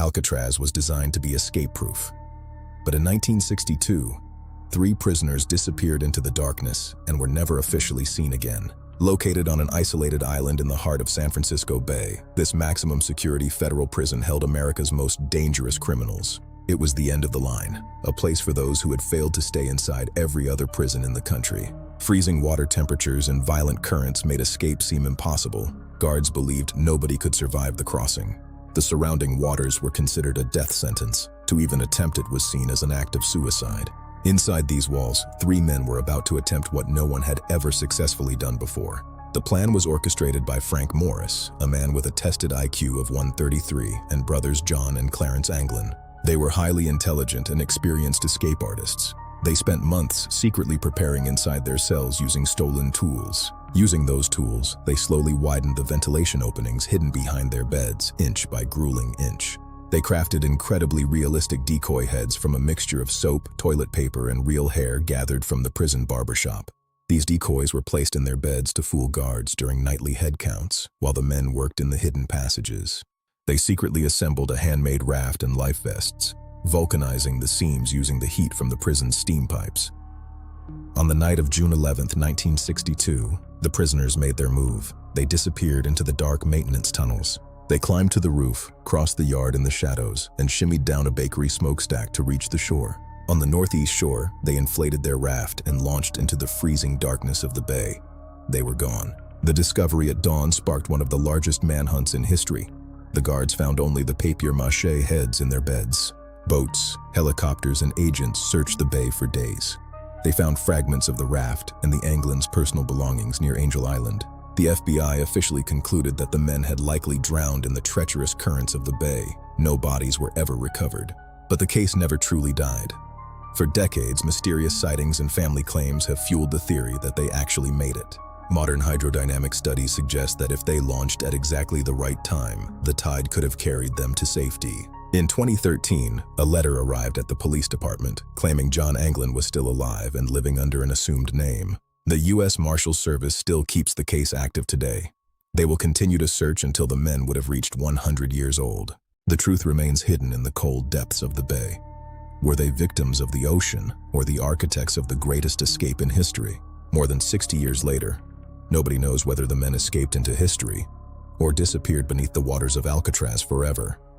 Alcatraz was designed to be escape-proof. But in 1962, 3 prisoners disappeared into the darkness and were never officially seen again. Located on an isolated island in the heart of San Francisco Bay, this maximum security federal prison held America's most dangerous criminals. It was the end of the line, a place for those who had failed to stay inside every other prison in the country. Freezing water temperatures and violent currents made escape seem impossible. Guards believed nobody could survive the crossing. The surrounding waters were considered a death sentence. To even attempt it was seen as an act of suicide. Inside these walls, 3 men were about to attempt what no one had ever successfully done before. The plan was orchestrated by Frank Morris, a man with a tested IQ of 133, and brothers John and Clarence Anglin. They were highly intelligent and experienced escape artists. They spent months secretly preparing inside their cells using stolen tools. Using those tools, they slowly widened the ventilation openings hidden behind their beds, inch by grueling inch. They crafted incredibly realistic decoy heads from a mixture of soap, toilet paper, and real hair gathered from the prison barbershop. These decoys were placed in their beds to fool guards during nightly head counts, while the men worked in the hidden passages. They secretly assembled a handmade raft and life vests, vulcanizing the seams using the heat from the prison's steam pipes. On the night of June 11, 1962, the prisoners made their move. They disappeared into the dark maintenance tunnels. They climbed to the roof, crossed the yard in the shadows, and shimmied down a bakery smokestack to reach the shore. On the northeast shore, they inflated their raft and launched into the freezing darkness of the bay. They were gone. The discovery at dawn sparked one of the largest manhunts in history. The guards found only the papier-mâché heads in their beds. Boats, helicopters, and agents searched the bay for days. They found fragments of the raft and the Anglins' personal belongings near Angel Island. The FBI officially concluded that the men had likely drowned in the treacherous currents of the bay. No bodies were ever recovered. But the case never truly died. For decades, mysterious sightings and family claims have fueled the theory that they actually made it. Modern hydrodynamic studies suggest that if they launched at exactly the right time, the tide could have carried them to safety. In 2013, a letter arrived at the police department claiming John Anglin was still alive and living under an assumed name. The U.S. Marshals Service still keeps the case active today. They will continue to search until the men would have reached 100 years old. The truth remains hidden in the cold depths of the bay. Were they victims of the ocean or the architects of the greatest escape in history? More than 60 years later, nobody knows whether the men escaped into history or disappeared beneath the waters of Alcatraz forever.